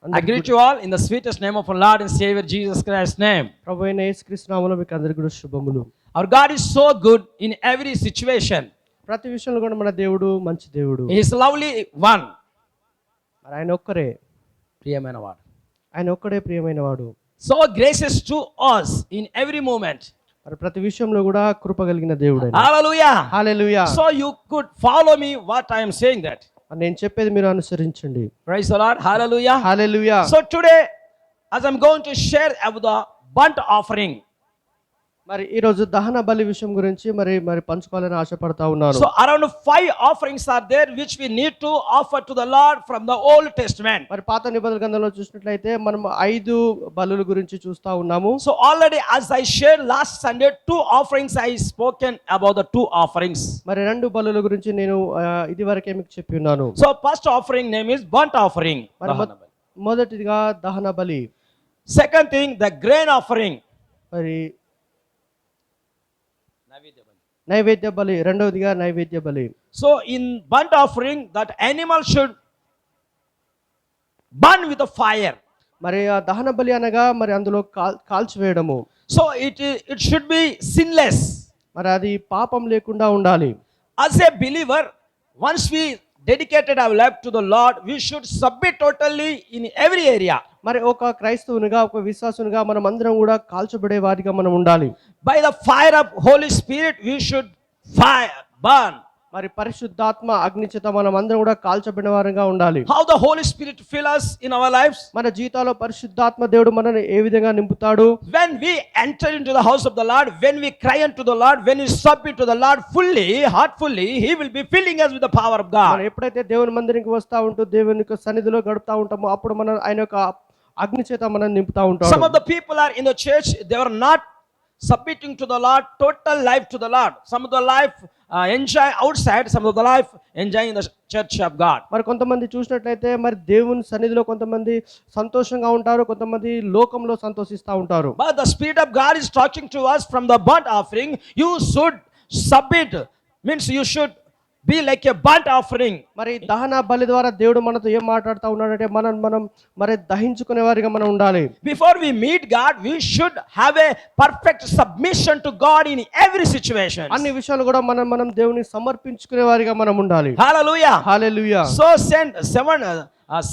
I greet you all in the sweetest name of our Lord and Savior Jesus Christ's name. ప్రభువైన యేసుక్రీస్తు నామములో మీకు అందరికీ కూడా శుభములు. Our God is so good in every situation. ప్రతి విషయంలో కూడా మన దేవుడు మంచి దేవుడు. He is lovely one. మరి ఆయన ఒక్కరే, ప్రియమైన వాడు. ఆయన ఒక్కడే ప్రియమైన వాడు. So gracious to us in every moment. మరి ప్రతి విషయంలో కూడా కృప కలిగిన దేవుడు ఆయన. Hallelujah. Hallelujah. So you could follow me what I am saying that. నేను చెప్పేది మీరు అనుసరించండి. Praise the Lord. Hallelujah. Hallelujah. So today as I'm going to share about the burnt offering. మరి ఈ రోజు దహన బలి విషయం గురించి మరి పంచుకోవాలని ఆశపడతా ఉన్నాను. So around 5 offerings are there which we need to offer to the Lord from the Old Testament. మరి పాత నిబంధన గ్రంథంలో చూసినట్లయితే మనం 5 బలుల గురించి చూస్తా ఉన్నాము. So already as I shared last Sunday 2 offerings I spoken about the 2 offerings. మరి 2 బలుల గురించి నేను ఇది వరకే మీకు చెప్పి ఉన్నాను. So first offering name is burnt offering. మొదటిగా దహన బలి. Second thing the grain offering. మరి నైవేద్య బలి, రెండవదిగా నైవేద్య బలి. So in burnt offering that animal should burn with a fire. మరి ఆ దహన బలి అనగా మరి అందులో కాల్చివేయడము. So it should be sinless. మరి అది పాపం లేకుండా ఉండాలి. As a believer, once we dedicated our life to the Lord, we should submit totally in every area. మరి ఒక క్రైస్తవునిగా, ఒక విశ్వాసునిగా మనం అందరం కూడా కాల్చబడే వారిగా మనం ఉండాలి. By the fire of Holy Spirit we should burn. మరి పరిశుద్ధాత్మ అగ్ని చేత మనం అందరం కూడా కాల్చబడిన వారంగా ఉండాలి. How the Holy Spirit fill us in our lives? మన జీవితాల్లో పరిశుద్ధాత్మ దేవుడు మనల్ని ఏ విధంగా నింపుతాడు? When we enter into the house of the Lord, when we cry unto the Lord, when we submit to the Lord fully, heartfully, he will be filling us with the power of God. మనం ఎప్పుడైతే దేవుని మందిరానికి వస్తా ఉంటూ దేవుని యొక్క సన్నిధిలో గడుపుతా ఉంటామో అప్పుడు మనం ఆయన యొక్క అగ్ని చేత మనం నింపుతా ఉంటాడు. Some of the people are in the church, they were not submitting to the Lord, total life to the Lord. Some of the life enjoy outside, some of the life enjoy in the church of God. మరి కొంతమంది చూసినట్లయితే మరి దేవుని సన్నిధిలో కొంతమంది సంతోషంగా ఉంటారు, కొంతమంది లోకంలో సంతోషిస్తూ ఉంటారు. But the Spirit of God is talking to us from the burnt offering. You should submit, means you should be like a burnt offering. మరి దహన బలి ద్వారా దేవుడు మనతో ఏం మాట్లాడుతూ ఉన్నాడంటే మనం మరి దహించుకునే వారిగా మనం ఉండాలి. Before we meet God, we should have a perfect submission to God in every situation. అన్ని విషయాలు కూడా మనం దేవునికి సమర్పించుకునే వారిగా మనం ఉండాలి. Hallelujah. హల్లెలూయా. So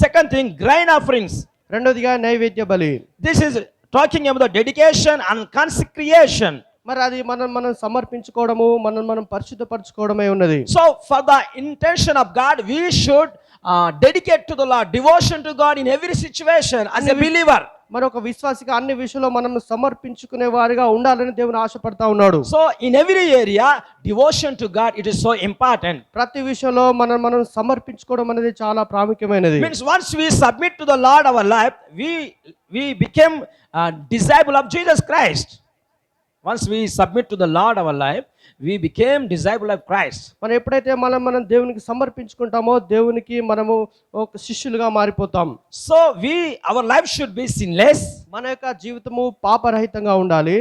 second thing, grain offerings. రెండోదిగా నైవేద్య బలి. This is talking about the dedication and consecration. మరి అది మనం సమర్పించుకోవడము, మనం పరిశుద్ధపరచుకోవడమే ఉన్నది. So for the intention of God, we should dedicate to the Lord, devotion to God in every situation as a believer. మరి ఒక విశ్వాసిగా అన్ని విషయాల్లో మనం సమర్పించుకునే వారిగా ఉండాలని దేవుని ఆశపడతా ఉన్నాడు. So in every area, devotion to God, it is so important. ప్రతి విషయంలో మనం సమర్పించుకోవడం అనేది చాలా ప్రాముఖ్యమైనది. Means once we submit to the Lord our life, we become disciple of Jesus Christ. Once we submit to the Lord our life, we became disciple of Christ. మనం ఎప్పుడైతే మనం దేవునికి సమర్పించుకుంటామో దేవునికి మనము ఒక శిష్యులుగా మారిపోతాం. So our life should be sinless. మన యొక్క జీవితము పాపరహితంగా ఉండాలి.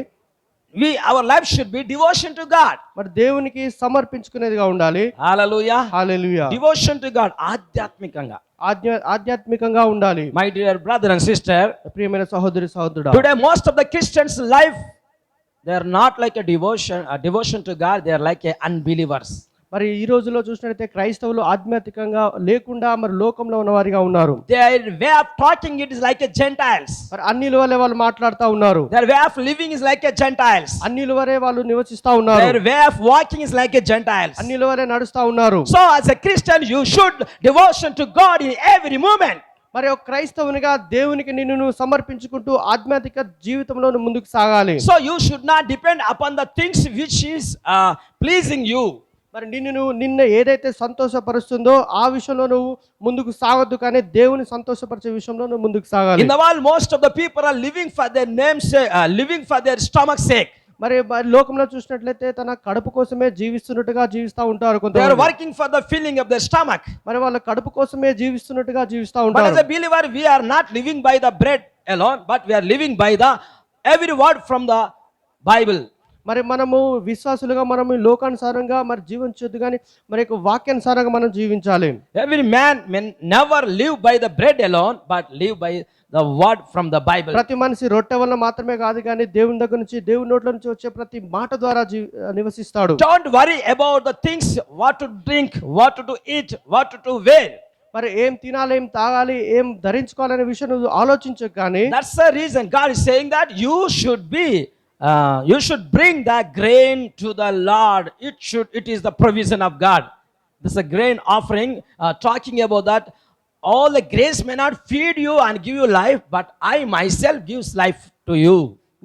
Our life should be devotion to God. మరి దేవునికి సమర్పించుకునేదిగా ఉండాలి. Hallelujah. Hallelujah. Devotion to God, ఆధ్యాత్మికంగా, ఆధ్యాత్మికంగా ఉండాలి. My dear brother and sister, ప్రియమైన సహోదరి సహోదరుడా, today most of the Christians' life, they are not like a devotion to God, they are like a unbelievers. మరి ఈ రోజుల్లో చూసినట్లయితే క్రైస్తవులు ఆధ్యాత్మికంగా లేకుండా మరి లోకంలో ఉన్న వారిగా ఉన్నారు. Their way of talking it is like a Gentiles. మరి అన్యుల వలె వాళ్ళు మాట్లాడుతూ ఉన్నారు. Their way of living is like a Gentiles. అన్యుల వలె వాళ్ళు నివసిస్తూ ఉన్నారు. Their way of walking is like a Gentiles. అన్యుల వలె నడుస్తూ ఉన్నారు. So as a Christian, you should devotion to God in every moment. మరి ఒక క్రైస్తవునిగా దేవునికి నిన్ను సమర్పించుకుంటూ ఆధ్యాత్మిక జీవితంలో ముందుకు సాగాలి. So you should not depend upon the things which is pleasing you. మరి నిన్ను ఏదైతే సంతోషపరుస్తుందో ఆ విషయంలో నువ్వు ముందుకు సాగొద్దు, కానీ దేవుని సంతోషపరిచే విషయంలో నువ్వు ముందుకు సాగాలి. In the world, most of the people are living for their namesake, living for their stomach sake. మరి లోకంలో చూసినట్లయితే తన కడుపు కోసమే జీవిస్తున్నట్టుగా జీవిస్తూ ఉంటారు కొంతమంది. They are working for the filling of their stomach. మరి వాళ్ళ కడుపు కోసమే జీవిస్తున్నట్టుగా జీవిస్తూ But ఉంటారు. as a believer, we are not living by the bread alone, but we are living by the every word from the Bible. మరి మనము విశ్వాసులుగా మనము ఈ లోకానుసారంగా మరి జీవించొద్దు కానీ మరి యొక్క వాక్యానుసారంగా మనం జీవించాలి. Every man may never live by the bread alone, but live by the word from the Bible. ప్రతి మనిషి రొట్టె వల్ల మాత్రమే కాదు కానీ దేవుని దగ్గర నుంచి దేవుని నోట్ల నుంచి వచ్చే ప్రతి మాట ద్వారా నివసిస్తాడు. Don't worry about the things, what to drink, what to eat, what to wear. మరి ఏం తినాలి, ఏం తాగాలి, ఏం ధరించుకోవాలనే విషయం నువ్వు ఆలోచించకు కానీ That's the reason God is saying that you should bring the grain to the Lord. It is the provision of God. This is a grain offering, talking about that all the grace may not feed you and give you life, but I myself gives life to you.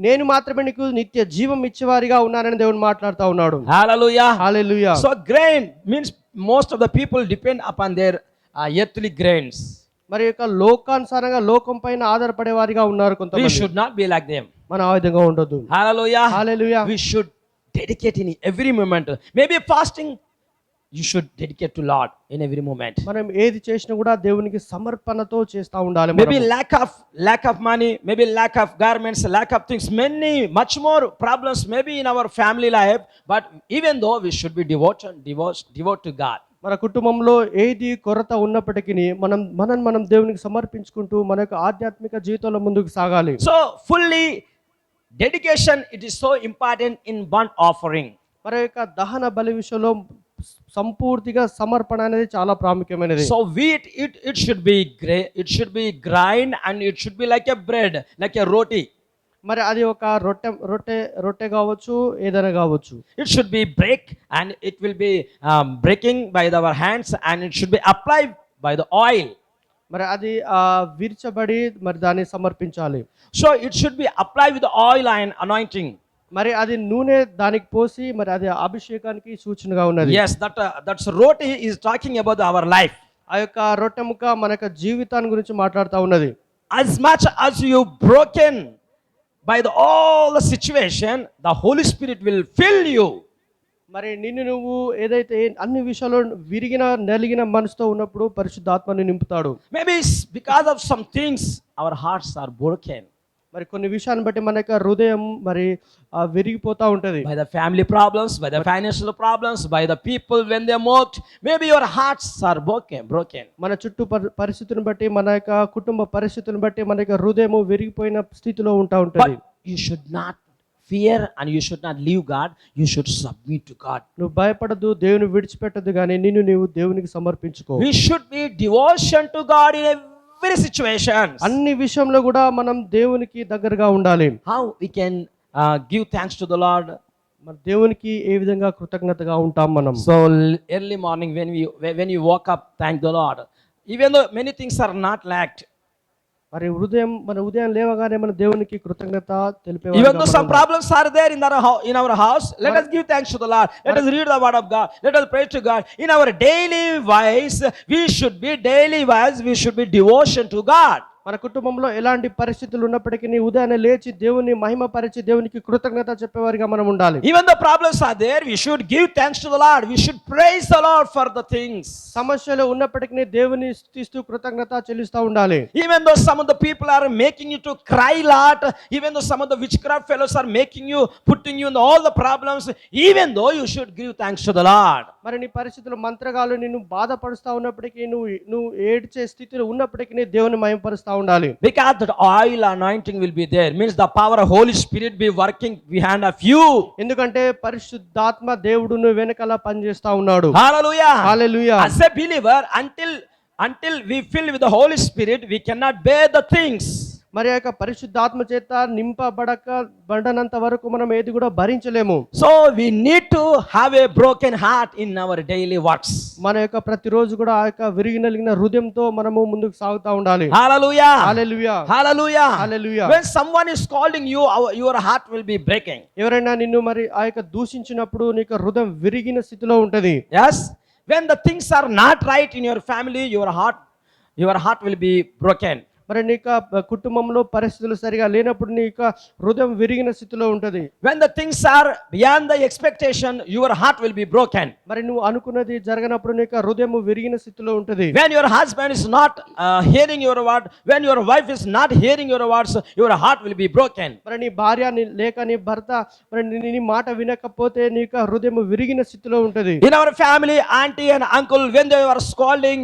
నేను మాత్రమే నీకు నిత్య జీవం ఇచ్చేవారిగా ఉన్నానని దేవుడు మాట్లాడుతూ ఉన్నాడు. Hallelujah. Hallelujah. So grain means most of the people depend upon their earthly grains. మరి యొక్క లోకానుసారంగా లోకం పైన ఆధారపడే వారిగా ఉన్నారు We కొంతమంది. should not be like them. మనం ఆ విధంగా ఉండొద్దు. Hallelujah. Hallelujah. We should dedicate in every moment. Maybe fasting, you should dedicate to Lord in every moment. మనం ఏది చేసినా కూడా దేవునికి సమర్పణతో చేస్తూ ఉండాలి. Maybe మనము. lack of money, maybe lack of garments, lack of things, much more problems maybe in our family life, but even though we should be devote to God. మన కుటుంబంలో ఏది కొరత ఉన్నప్పటికీ మనం దేవునికి సమర్పించుకుంటూ మన యొక్క ఆధ్యాత్మిక జీవితంలో ముందుకు సాగాలి. So fully dedication, it is so important in burnt offering. మన యొక్క దహన బలి విషయంలో సంపూర్తిగా సమర్పణ అనేది చాలా ప్రాముఖ్యమైనది. So wheat, it should be grind and it should be like a bread, like a roti. మరి అది ఒక రొట్టె కావచ్చు, ఏదైనా కావచ్చు. It should be break and it will be breaking by our hands and it should be applied by the oil. మరి అది విరిచబడి మరి దాన్ని సమర్పించాలి. So it should be applied with the oil and anointing. మరి అది నూనె దానికి పోసి మరి అది అభిషేకానికి సూచనగా ఉన్నది. Yes, that's roti is talking about our life. ఆ యొక్క రొట్టె ముక్క మన యొక్క జీవితాన్ని గురించి మాట్లాడుతూ ఉన్నది. As much as you broken by all the situation, the Holy Spirit will fill you. మరి నిన్ను నువ్వు ఏదైతే అన్ని విషయాల్లో విరిగిన నలిగిన మనసుతో ఉన్నప్పుడు పరిశుద్ధాత్మని నింపుతాడు. Maybe because of some things our hearts are broken. మరి కొన్ని విషయాన్ని బట్టి మన యొక్క హృదయం మరి విరిగిపోతా ఉంటది. By the family problems, by the financial problems, by the people when they mocked, maybe your hearts are broken. మన చుట్టూ పరిస్థితిని బట్టి మన యొక్క కుటుంబ పరిస్థితిని బట్టి మన యొక్క హృదయం విరిగిపోయిన స్థితిలో ఉంటా ఉంటది. But you should not fear and you should not leave God. You should submit to God. నువ్వు భయపడద్దు, దేవుని విడిచిపెట్టద్దు, కానీ నీవు దేవునికి సమర్పించుకో. We should be devotion to God in every situation. అన్ని విషయంలో కూడా మనం దేవునికి దగ్గరగా ఉండాలి. How we can give thanks to the Lord? మన దేవునికి ఏ విధంగా కృతజ్ఞతగా ఉంటాం మనం. So early morning when you woke up, thank the Lord. Even though many things are not lacked. మరి మన ఉదయం లేవగానే మన దేవునికి కృతజ్ఞత తెలిపేవారు. Even though some problems are there in our house, let us give thanks to the Lord. Let us read the word of God. Let us pray to God. In our daily wise, we should be devotion to God. మన కుటుంబంలో ఎలాంటి పరిస్థితులు ఉన్నప్పటికీ ఉదయాన్నే లేచి దేవుని మహిమపరిచి దేవునికి కృతజ్ఞత చెప్పేవారిగా మనం ఉండాలి. Even the problems are there, we should give thanks to the Lord. We should praise the Lord for the things. సమస్యలు ఉన్నప్పటికీ దేవుని స్తుతిస్తూ కృతజ్ఞత చెల్లిస్తూ ఉండాలి. Even though some of the people are making you to cry lot, even though some of the witchcraft fellows are putting you in all the problems, even though you should give thanks to the Lord. మరి నీ పరిస్థితులు మంత్రగాళ్ళు నిన్ను బాధపరుస్తూ ఉన్నప్పటికీ నువ్వు ఏడ్చే స్థితిలో ఉన్నప్పటికీ దేవుని మహిమపరుస్తూ ఉండాలి. Because that oil anointing will be there, means the power of Holy Spirit be working behind of you. ఎందుకంటే పరిశుద్ధాత్మ దేవుడు నువ్వు వెనకాల పనిచేస్తా ఉన్నాడు. Hallelujah. Hallelujah. As a believer, until we fill with the Holy Spirit, we cannot bear the things. మరి యొక్క పరిశుద్ధాత్మ చేత నింపబడనంత వరకు మనం ఏది కూడా భరించలేము. So we need to have a broken heart in our daily works. మన యొక్క ప్రతిరోజు కూడా ఆ యొక్క విరిగినలిగిన హృదయంతో మనము ముందుకు సాగుతా ఉండాలి. Hallelujah. Hallelujah. Hallelujah. Hallelujah. When someone is scolding you, your heart will be breaking. ఎవరైనా నిన్ను మరి ఆ యొక్క దూషించినప్పుడు నీకు హృదయం విరిగిన స్థితిలో ఉంటది. Yes. When the things are not right in your family, your heart will be broken. మరి నీ యొక్క కుటుంబంలో పరిస్థితులు సరిగా లేనప్పుడు నీ యొక్క హృదయం విరిగిన స్థితిలో ఉంటది. When the things are beyond the expectation, your heart will be broken. మరి నువ్వు అనుకున్నది జరగనప్పుడు నీ యొక్క హృదయం విరిగిన స్థితిలో ఉంటది. When your husband is not hearing your word, when your wife is not hearing your words, your heart will be broken. మరి నీ భార్య లేక నీ భర్త మరి నీ మాట వినకపోతే నీ యొక్క హృదయం విరిగిన స్థితిలో ఉంటది. In our family, auntie and uncle, when they were scolding,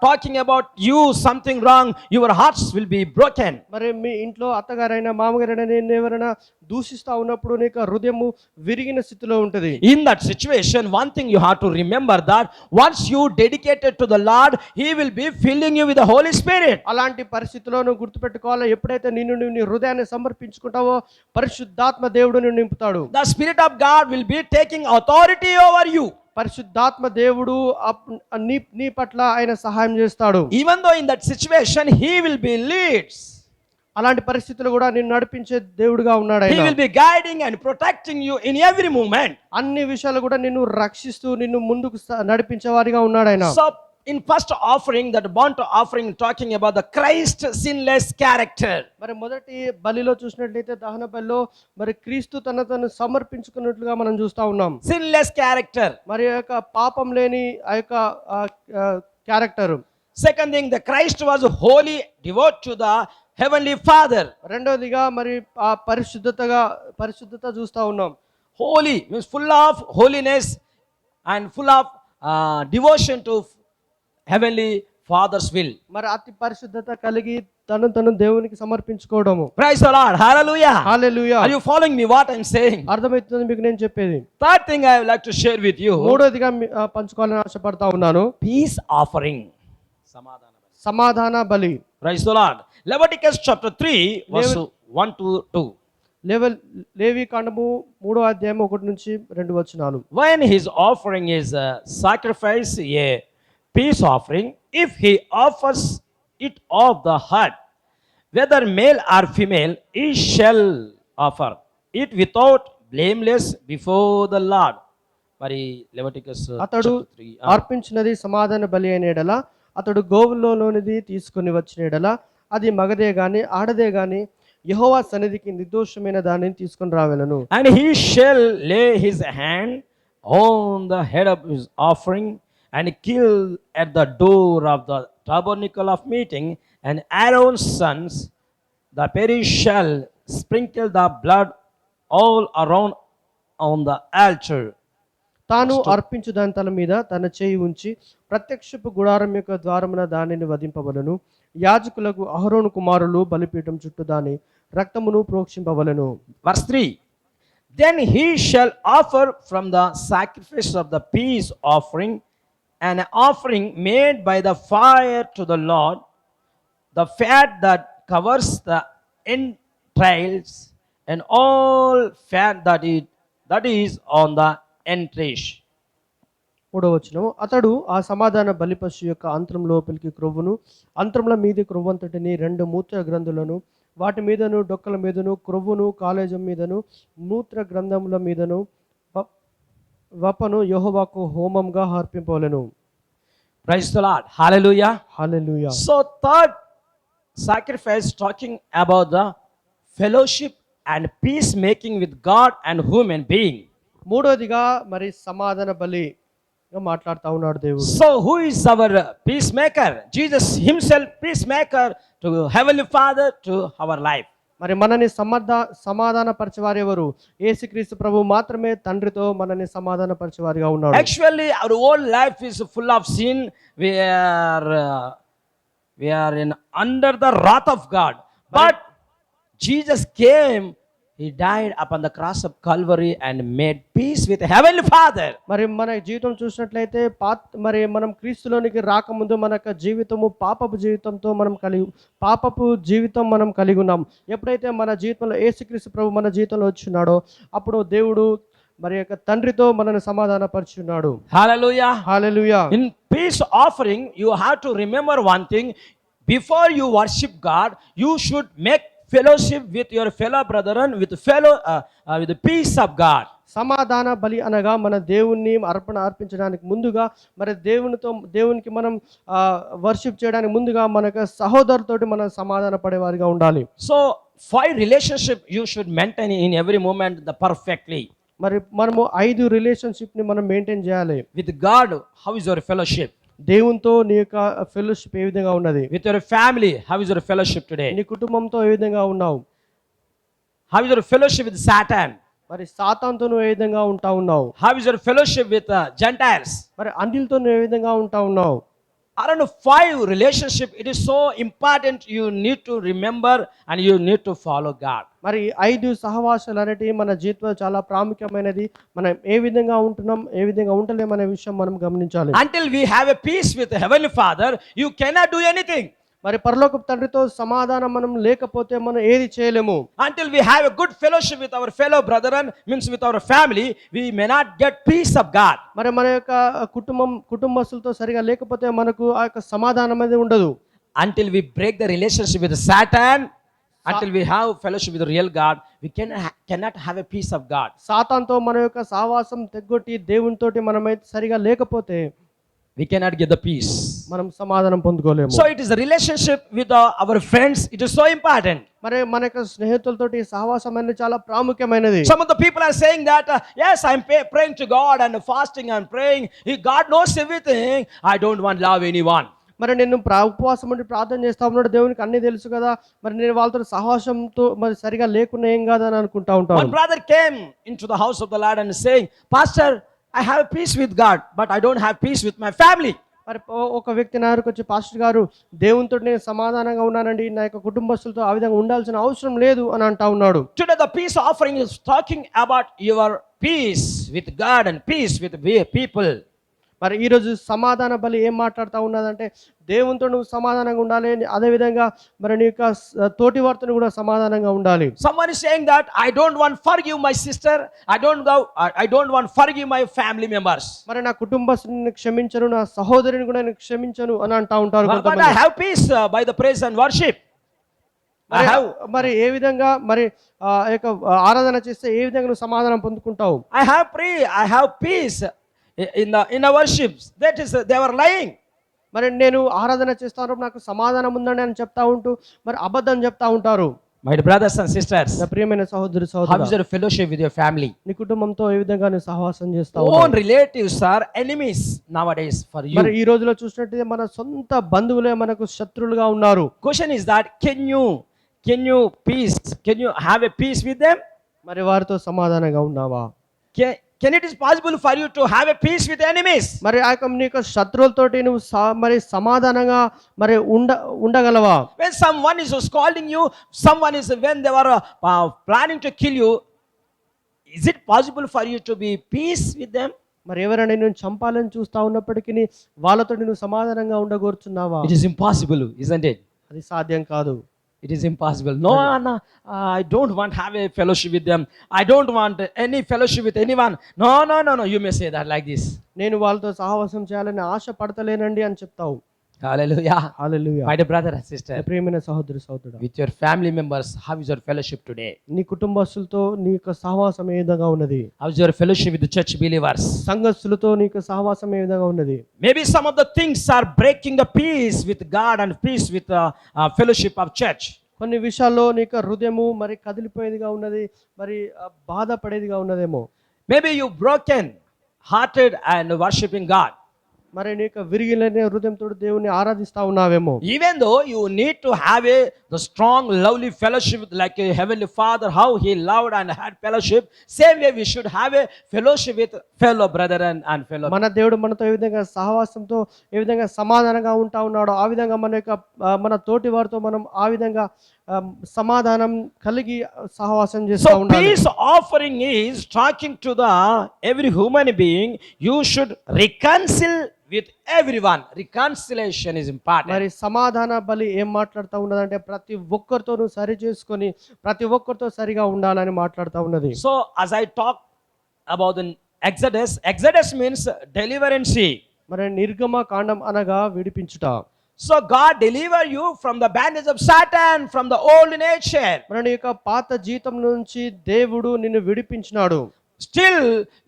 talking about you something wrong, your hearts will be broken. మరి మీ ఇంట్లో అత్తగారైనా మామగారైనా నేను ఎవరైనా దూషిస్తా ఉన్నప్పుడు నీ యొక్క హృదయము విరిగిన స్థితిలో ఉంటది. In that situation, one thing you have to remember that once you dedicated to the Lord, He will be filling you with the Holy Spirit. అలాంటి పరిస్థితిలో నువ్వు గుర్తుపెట్టుకోవాలి, ఎప్పుడైతే నువ్వు నీ హృదయాన్ని సమర్పించుకుంటావో పరిశుద్ధాత్మ దేవుడు నిన్ను నింపుతాడు. The Spirit of God will be taking authority over you. పరిశుద్ధాత్మ దేవుడు నీ పట్ల ఆయన సహాయం చేస్తాడు. Even though in that situation, He will be leads. అలాంటి పరిస్థితులు కూడా నిన్ను నడిపించే దేవుడుగా ఉన్నాడు He ఆయన. will be guiding and protecting you in every moment. అన్ని విషయాలు కూడా నిన్ను రక్షిస్తూ నిన్ను ముందుకు నడిపించేవారిగా ఉన్నాడు ఆయన. So in first offering, that burnt offering, talking about the Christ sinless character. మరి మొదటి బలిలో చూసినట్లయితే దహన బలిలో మరి క్రీస్తు తను సమర్పించుకున్నట్లుగా మనం చూస్తా ఉన్నాం. Sinless character. మరి ఆ యొక్క పాపం లేని ఆ యొక్క character. Second thing, the Christ was holy, devout to the heavenly Father. రెండోదిగా మరి ఆ పరిశుద్ధత చూస్తా ఉన్నాం. Holy means full of holiness and full of devotion to heavenly Father's will. మరి అతి పరిశుద్ధత కలిగి తను దేవునికి సమర్పించుకోవడము. Praise the Lord. Hallelujah. Hallelujah. Are you following me what I'm saying? అర్థమవుతుంది మీకు నేను చెప్పేది. Third thing I would like to share with you. మూడోదిగా పంచుకోవాలని ఆశపడతా ఉన్నాను. Peace offering. సమాధాన బలి. Praise the Lord. Leviticus chapter 3 verse 1 to 2. లేవి కాండము 3వ అధ్యాయం 1 నుంచి 2 వచనాలు. When his offering is a sacrifice, a peace offering, if he offers it of the heart, whether male or female, he shall offer it without blameless before the Lord. మరి Leviticus అతడు అర్పించినది సమాధాన బలి అయిన ఎడల అతడు గోవుల్లోనిది తీసుకుని వచ్చిన ఎడల అది మగదే గాని ఆడదే గాని యెహోవా సన్నిధికి నిర్దోషమైన దానిని తీసుకొని రావెలను. And he shall lay his hand on the head of his offering and kill at the door of the tabernacle of meeting, and Aaron's sons, the priest, shall sprinkle the blood all around on the altar. తాను అర్పించు దాని తల మీద తన చేయి ఉంచి ప్రత్యక్షపు గుడారం యొక్క ద్వారమున దానిని వధింపవలను. యాజకులకు అహరోను కుమారులు బలిపీఠం చుట్టూ దాని రక్తమును ప్రోక్షింపవలను. Verse 3. Then he shall offer from the sacrifice of the peace offering an offering made by the fire to the Lord, the fat that covers the entrails, and all fat that is on the entrails. 3వ వచనం. అతడు ఆ సమాధాన బలిపశు యొక్క అంతరం లోపలికి క్రొవ్వును, అంతరముల మీది క్రొవ్వంతటిని, 2 మూత్ర గ్రంథులను, వాటి మీదను డొక్కల మీదను, క్రొవ్వును కాలేజం మీదను, మూత్ర గ్రంథముల మీదను వపను యెహోవాకు హోమంగా అర్పింపవలెను. Praise the Lord. Hallelujah. Hallelujah. So third sacrifice talking about the fellowship and peacemaking with God and human being. మూడోదిగా మరి సమాధాన బలిగా మాట్లాడుతూ ఉన్నాడు దేవుడు. So who is our peacemaker? Jesus himself peacemaker to Heavenly Father, to our life. మరి మనని సమాధాన పరిచేవారు ఎవరు? యేసుక్రీస్తు ప్రభు మాత్రమే తండ్రితో మనని సమాధాన పరిచేవారిగా ఉన్నాడు. Actually our whole life is full of sin. We are in under the wrath of God. But Jesus came, he died upon the cross of Calvary and made peace with Heavenly Father. మరి మన జీవితం చూసినట్లయితే మరి మనం క్రీస్తులోనికి రాకముందు మన యొక్క జీవితము పాపపు జీవితం మనం కలిగి ఉన్నాం. ఎప్పుడైతే మన జీవితంలో యేసుక్రీస్తు ప్రభు మన జీవితంలో వచ్చున్నాడో అప్పుడు దేవుడు మరి యొక్క తండ్రితో మనల్ని సమాధానపరుచున్నాడు. Hallelujah. Hallelujah. In peace offering, you have to remember one thing. Before you worship God, you should make fellowship with your fellow brethren with with the peace of God. సమాధాన బలి అనగా మన దేవుణ్ణి అర్పించడానికి ముందుగా మరి దేవునికి మనం వర్షిప్ చేయడానికి ముందుగా మన యొక్క సహోదరులతోటి మనం సమాధాన పడేవారిగా ఉండాలి. So 5 relationship you should maintain in every moment the perfectly. మరి మనము 5 రిలేషన్షిప్ ని మనం మెయింటైన్ చేయాలి. With God, how is your fellowship? దేవునితో నీ యొక్క ఫెలోషిప్ ఏ విధంగా ఉన్నది? With your family, how is your fellowship today? నీ కుటుంబంతో ఏ విధంగా ఉన్నావు? How is your fellowship with Satan? మరి సాతానుతో నువ్వు ఏ విధంగా ఉన్నావు? How is your fellowship with Gentiles? మరి అన్యులతో నువ్వు ఏ విధంగా ఉన్నావు? Around 5 relationship, it is so important you need to remember and you need to follow God. మరి 5 సహవాసాలు అనేటివి మన జీవితంలో చాలా ప్రాముఖ్యమైనది. మనం ఏ విధంగా ఉంటున్నాం, ఏ విధంగా ఉండలేం అనే విషయం మనం గమనించాలి. Until we have a peace with the Heavenly Father, you cannot do anything. మరి పరలోకపు తండ్రితో సమాధానం మనం లేకపోతే మనం ఏది చేయలేము. Until we have a good fellowship with our fellow brethren, means with our family, we may not get peace of God. మరి మన యొక్క కుటుంబస్తులతో సరిగా లేకపోతే మనకు ఆ యొక్క సమాధానం అనేది ఉండదు. Until we break the relationship with Satan, until we have fellowship with the real God, we cannot have a peace of God. సాతానుతో మన యొక్క సహవాసం తెగొట్టి దేవునితోటి మనమైతే సరిగా లేకపోతే we cannot get the peace. మనం సమాధానం పొందుకోలేము. So it is a relationship with our friends, it is so important. మరి మన యొక్క స్నేహితులతోటి సహవాసం అనేది చాలా ప్రాముఖ్యమైనది. Some of the people are saying that yes, I'm praying to God and fasting and praying, God knows everything, I don't want to love anyone. మరి నేను ఉపవాసం ఉండి ప్రార్థన చేస్తా ఉన్నాడు, దేవునికి అన్ని తెలుసు కదా, మరి నేను వాళ్ళతో సహవాసంతో మరి సరిగా లేకుండా ఏం కాదని అనుకుంటా ఉంటాను. One brother came into the house of the Lord and saying, Pastor, I have peace with God, but I don't have peace with my family. మరి ఒక వ్యక్తి నా దగ్గరకు వచ్చి, పాస్టర్ గారు, దేవునితో నేను సమాధానంగా ఉన్నానండి, నా యొక్క కుటుంబస్తులతో ఆ విధంగా ఉండాల్సిన అవసరం లేదు అని అంటా ఉన్నాడు. Today the peace offering is talking about your peace with God and peace with people. మరి ఈరోజు సమాధాన బలి ఏం మాట్లాడుతూ ఉన్నదంటే దేవునితో నువ్వు సమాధానంగా ఉండాలి, అదేవిధంగా మరి నీ యొక్క తోటి వారితో కూడా సమాధానంగా ఉండాలి. Someone is saying that I don't want forgive my sister, I don't want forgive my family members. మరి నా కుటుంబస్తుని క్షమించను, నా సహోదరిని కూడా నేను క్షమించను అని అంటా ఉంటారు. But I have peace by the praise and worship. మరి ఏ విధంగా మరి యొక్క ఆరాధన చేస్తే ఏ విధంగా నువ్వు సమాధానం పొందుకుంటావు? I have peace in our worships. That is they were lying. మరి నేను ఆరాధన చేస్తాను, నాకు సమాధానం ఉందండి అని చెప్తా ఉంటూ మరి అబద్ధం చెప్తా ఉంటారు. My brothers and sisters, నా ప్రియమైన సహోదరి how is సహోదరుడా, your fellowship with your family? నీ కుటుంబంతో ఏ విధంగా నువ్వు సహవాసం చేస్తావు? Own relatives are enemies nowadays for you. మరి ఈ రోజులో చూసినట్లయితే మన సొంత బంధువులే మనకు శత్రులుగా ఉన్నారు. Question is that can you have a peace with them? మరి వారితో సమాధానంగా ఉన్నావా? Can it is possible for you to have a peace with enemies? మరి ఆ యొక్క నీ యొక్క శత్రువులతోటి నువ్వు మరి సమాధానంగా మరి ఉండగలవా? When someone is scolding you, when they were planning to kill you, is it possible for you to be peace with them? మరి ఎవరైనా నేను చంపాలని చూస్తా ఉన్నప్పటికీ వాళ్ళతో నువ్వు సమాధానంగా ఉండగోరుచున్నావా? It is impossible, isn't it? అది సాధ్యం కాదు. It is impossible. No, I don't want to have a fellowship with them. I don't want any fellowship with anyone. No. You may say that like this. నేను వాళ్ళతో సహవాసం చేయాలని ఆశ పడతలేనండి అని చెప్తావు. Hallelujah. Hallelujah. My dear brother and sister, ప్రియమైన సహోదరి సహోదరుడా, with your family members, how is your fellowship today? నీ కుటుంబస్తులతో నీ యొక్క సహవాసం ఏ విధంగా ఉన్నది? How is your fellowship with the church believers? సంఘస్థులతో నీ యొక్క సహవాసం ఏ విధంగా ఉన్నది? Maybe some of the things are breaking the peace with God and peace with the fellowship of church. కొన్ని విషయాల్లో నీ యొక్క హృదయము మరి కదిలిపోయేదిగా ఉన్నది, మరి బాధపడేదిగా ఉన్నదేమో. Maybe you broken hearted and worshiping God. మరి నీ యొక్క విరిగిన హృదయంతో దేవుని ఆరాధిస్తా ఉన్నావేమో. Even though you need to have the strong lovely fellowship like a heavenly Father, how he loved and had fellowship, same way we should have a fellowship with fellow brethren and fellow. మన దేవుడు మనతో ఏ విధంగా సహవాసంతో ఏ విధంగా సమాధానంగా ఉంటా ఉన్నాడో ఆ విధంగా మన తోటి వారితో మనం ఆ విధంగా సమాధానం కలిగి సహవాసం చేస్తూ ఉండాలి. So peace offering is talking to every human being. You should reconcile with everyone. Reconciliation is important. మరి సమాధాన బలి ఏం మాట్లాడుతూ ఉన్నదంటే ప్రతి ఒక్కరితో సరి చేసుకొని ప్రతి ఒక్కరితో సరిగా ఉండాలని మాట్లాడుతూ ఉన్నది. So as I talk about the Exodus means deliverance. మరి నిర్గమ కాండం అనగా విడిపించుట. So God deliver you from the bandage of Satan, from the old nature. మరి నీ యొక్క పాత జీవితం నుంచి దేవుడు నిన్ను విడిపించినాడు. Still,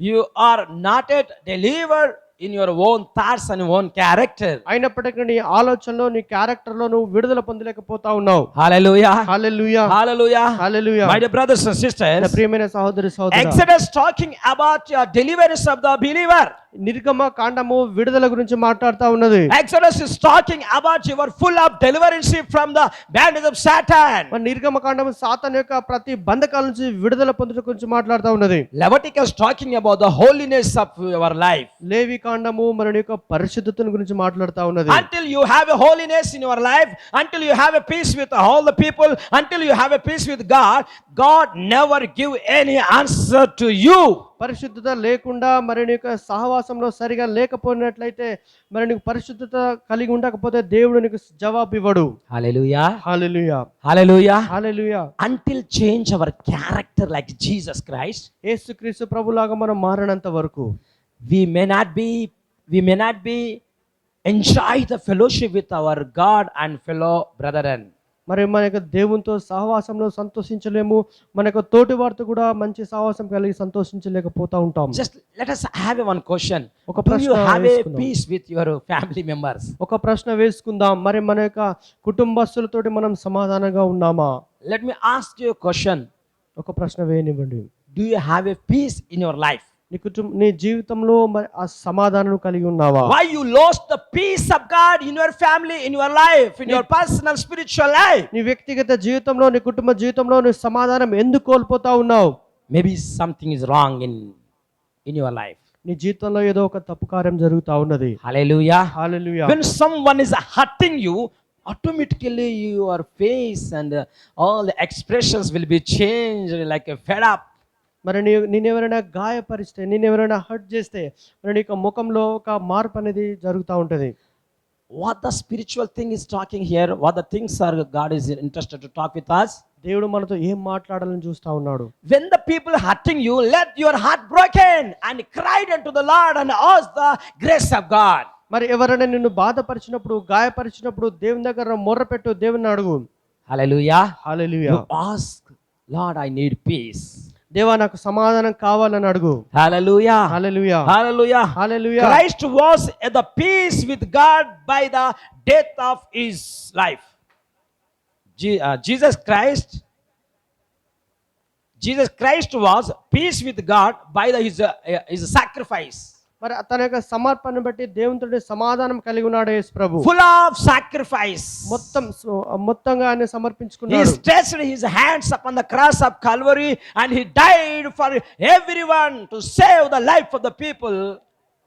you are not yet delivered in your own thoughts and own character. అయినప్పటికీ నీ ఆలోచనలో నీ క్యారెక్టర్ లో నువ్వు విడుదల పొందలేకపోతా ఉన్నావు. Hallelujah. Hallelujah, Hallelujah. Hallelujah. My dear brothers and నా sisters, ప్రియమైన సహోదరి సహోదరుడా, Exodus talking about your deliverance of the believer. నిర్గమ కాండము విడుదల గురించి మాట్లాడుతా ఉన్నది. Exodus is talking about you are full of deliverance from the bandage of Satan. మరి నిర్గమ కాండము సాతాను యొక్క ప్రతి బంధకాల నుంచి విడుదల పొందుట గురించి మాట్లాడుతా ఉన్నది. Leviticus talking about the holiness of your life. లేవి కాండము మన యొక్క పరిశుద్ధతను గురించి మాట్లాడుతా ఉన్నది. Until you have a holiness in your life, until you have a peace with all the people, until you have a peace with God, God never give any answer to you. పరిశుద్ధత లేకుండా మరి నీ యొక్క సహవాసంలో సరిగా లేకపోయినట్లయితే మరి నీకు పరిశుద్ధత కలిగి ఉండకపోతే దేవుడు నీకు జవాబు ఇవ్వడు. Hallelujah. Hallelujah, Hallelujah. Hallelujah. Until change our character like Jesus Christ, యేసుక్రీస్తు ప్రభులాగా మనం మారినంత వరకు we may not be enjoy the fellowship with our God and fellow brethren. మరి మన యొక్క దేవునితో సహవాసంలో సంతోషించలేము, మన యొక్క తోటి వారితో కూడా మంచి సహవాసం కలిగి సంతోషించలేకపోతా ఉంటాం. Just let us have one question. ఒక Do you ప్రశ్న have a వేసుకుందాం. peace with your family members? ఒక ప్రశ్న వేసుకుందాం, మరి మన యొక్క కుటుంబస్తులతోటి మనం సమాధానంగా ఉన్నామా? Let me ask you a question. ఒక ప్రశ్న వేయనివ్వండి. Do you have a peace in your life? నీ జీవితంలో మరి ఆ సమాధానం కలిగి ఉన్నావా? Why you lost the peace of God in your family, in your life, in your personal spiritual life? నీ వ్యక్తిగత జీవితంలో, నీ కుటుంబ జీవితంలో నీ సమాధానం ఎందుకు కోల్పోతా ఉన్నావు? Maybe something is wrong in your life. నీ జీవితంలో ఏదో ఒక తప్పు కార్యం జరుగుతా ఉన్నది. Hallelujah. Hallelujah. When someone is hurting you, automatically your face and all the expressions will be changed like a fed up. మరి నేనెవరైనా గాయపరిస్తే, నేనెవరైనా హర్ట్ చేస్తే మరి నీ యొక్క ముఖంలో ఒక మార్పు అనేది జరుగుతూ ఉంటుంది. What the spiritual thing is talking here, what the things are God is interested to talk with us. దేవుడు మనతో ఏం మాట్లాడాలని చూస్తా ఉన్నాడు. When the people hurting you, let your heart broken and cried unto the Lord and ask the grace of God. మరి ఎవరైనా నిన్ను బాధపరిచినప్పుడు, గాయపరిచినప్పుడు దేవుని దగ్గర మొర్రపెట్టు, దేవుని అడుగు. Hallelujah. Hallelujah. You ask, Lord, I need peace. దేవా నాకు సమాధానం కావాలని అడుగు. Hallelujah. Hallelujah, Hallelujah. Hallelujah. Christ was at the peace with God by the death of his life. Jesus Christ was peace with God by his sacrifice. మరి తన యొక్క సమర్పణను బట్టి దేవునితో సమాధానం కలిగి ఉన్నాడు యేసు ప్రభు. Full of sacrifice. మొత్తంగా ఆయన He సమర్పించుకున్నాడు. stretched his hands upon the cross of Calvary and he died for everyone to save the life of the people.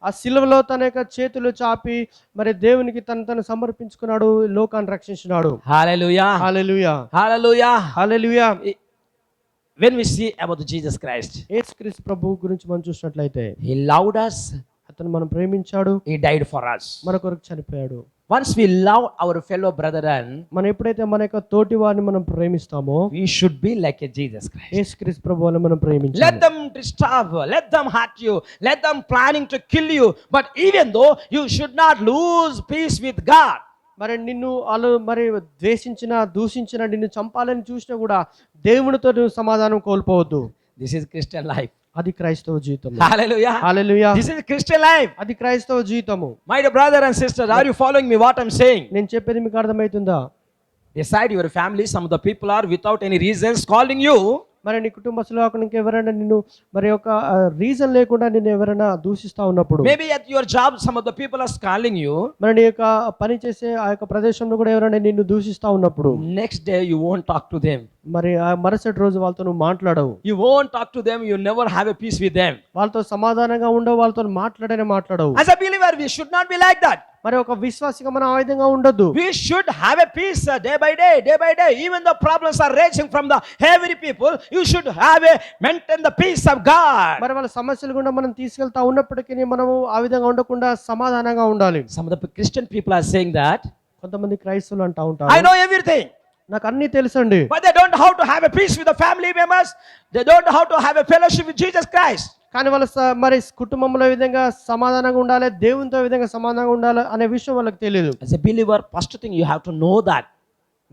ఆ సిలువలో తన యొక్క చేతులు చాపి మరి దేవునికి తను సమర్పించుకున్నాడు, లోకాన్ని రక్షించినాడు. Hallelujah. Hallelujah, Hallelujah. Hallelujah. When we see about Jesus Christ, యేసుక్రీస్తు ప్రభు గురించి మనం చూసినట్లయితే he loved us, అతను మనం ప్రేమించాడు, he died for us. మన కొరకు చనిపోయాడు. Once we love our fellow brethren, మనం ఎప్పుడైతే మన యొక్క తోటి వారిని మనం ప్రేమిస్తామో we should be like a Jesus Christ. యేసుక్రీస్తు ప్రభువుని మనం ప్రేమించాలి. Let them disturb, let them hurt you, let them planning to kill you, but even though you should not lose peace with God. మరి నిన్ను వాళ్ళు మరి ద్వేషించిన, దూషించిన, నిన్ను చంపాలని చూసినా కూడా దేవునితో నువ్వు సమాధానం కోల్పోవద్దు. This is Christian life. అది క్రైస్తవ జీవితం. Hallelujah. Hallelujah. This is Christian life. అది క్రైస్తవ జీవితము. My dear brother and sister, are you following me what I'm saying? నేను చెప్పేది మీకు అర్థమవుతుందా? Beside your family, some of the people are without any reasons calling you. మరి నీ కుటుంబస్తులో ఎవరైనా నిన్ను మరి ఒక రీజన్ లేకుండా నిన్ను ఎవరైనా దూషిస్తా ఉన్నప్పుడు, Maybe at your job, some of the people are calling you. మరి నీ యొక్క పని చేసే ఆ యొక్క ప్రదేశంలో కూడా ఎవరైనా నిన్ను దూషిస్తా ఉన్నప్పుడు, Next day you won't talk to them. మరి ఆ మరుసటి రోజు వాళ్ళతో నువ్వు మాట్లాడవు. You won't talk to them. You never have a peace with them. వాళ్ళతో సమాధానంగా ఉండవు, వాళ్ళతో మాట్లాడవు. As a believer, we should not be like that. మరి ఒక విశ్వాసిగా మనం ఆ విధంగా ఉండొద్దు. We should have a peace day by day, day by day. Even the problems are raging from the every people, you should have a maintain the peace of God. మరి వాళ్ళ సమస్యలు గుండా మనం తీసుకెళ్తా ఉన్నప్పటికీ మనము ఆ విధంగా ఉండకుండా సమాధానంగా ఉండాలి. Some of the Christian people are saying that, కొంతమంది క్రైస్తవులు అంటా ఉంటారు, I know everything. నాకు అన్ని తెలుసండి. But they don't know how to have a peace with the family members. They don't know how to have a fellowship with Jesus Christ. కానీ వాళ్ళ మరి కుటుంబంలో ఏ విధంగా సమాధానంగా ఉండాలి, దేవునితో ఏ విధంగా సమాధానంగా ఉండాలి అనే విషయం వాళ్ళకి తెలియదు. As a believer, first thing you have to know that.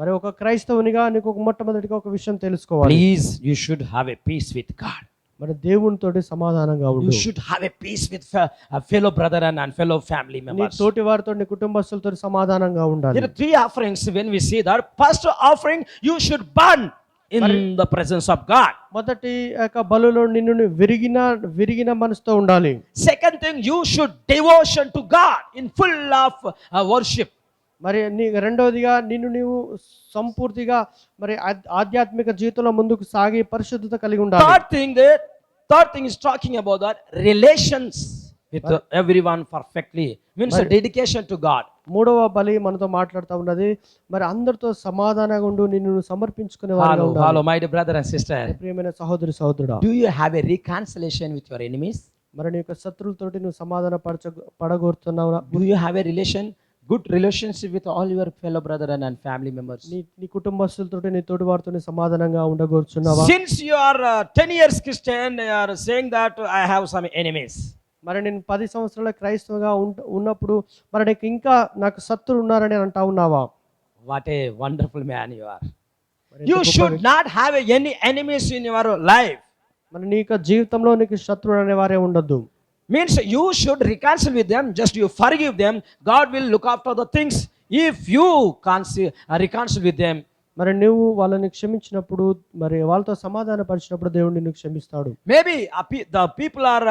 మరి ఒక క్రైస్తవునిగా నీకు ఒక మొట్టమొదటిగా ఒక విషయం తెలుసుకోవాలి. Please, you should have a peace with God. మరి దేవునితోటి సమాధానంగా You ఉండు. should have a peace with a fellow brethren and fellow family నీ members. తోటి వారితో, నీ కుటుంబస్తులతో సమాధానంగా ఉండాలి. There are three offerings. When we see that, first offering, you should burn in the presence of God. మొదటి యొక్క బలులో నిన్ను విరిగిన మనసుతో ఉండాలి. Second thing, you should devotion to God in full of worship. మరి రెండవదిగా నీవు సంపూర్తిగా మరి ఆధ్యాత్మిక జీవితంలో ముందుకు సాగి పరిశుద్ధత కలిగి ఉండాలి. Third thing is talking about that relations with everyone perfectly, means a dedication to God. మూడవ బలి మనతో మాట్లాడుతూ ఉన్నది, మరి అందరితో సమాధానంగా ఉండు, నిన్ను సమర్పించుకునే వారిగా ఉండాలి. Hello, my dear brother and sister. ప్రియమైన సహోదరి సహోదరుడా, Do you have a reconciliation with your enemies? మరి నీ యొక్క శత్రువులతోటి నువ్వు సమాధాన పడగోరుతున్నావునా? Do you have a good relationship with all your fellow brethren and family members? నీ కుటుంబస్తులతోటి, నీ తోటి వారితో సమాధానంగా ఉండగోరుచున్నావా? Since you are 10 years Christian, you are saying that I have some enemies. మరి నేను 10 సంవత్సరాల క్రైస్తవుగా ఉన్నప్పుడు మరి నీకు ఇంకా నాకు శత్రువులు ఉన్నారని అంటా ఉన్నావా? What a wonderful man you are. You should not have any enemies in your life. మరి నీ యొక్క జీవితంలో నీకు శత్రువులు అనేవారే ఉండొద్దు. Means you should reconcile with them, just you forgive them. God will look after the things. If you reconcile with them, మరి నువ్వు వాళ్ళని క్షమించినప్పుడు, మరి వాళ్ళతో సమాధాన పరిచినప్పుడు దేవుడు నిన్ను క్షమిస్తాడు. Maybe the people are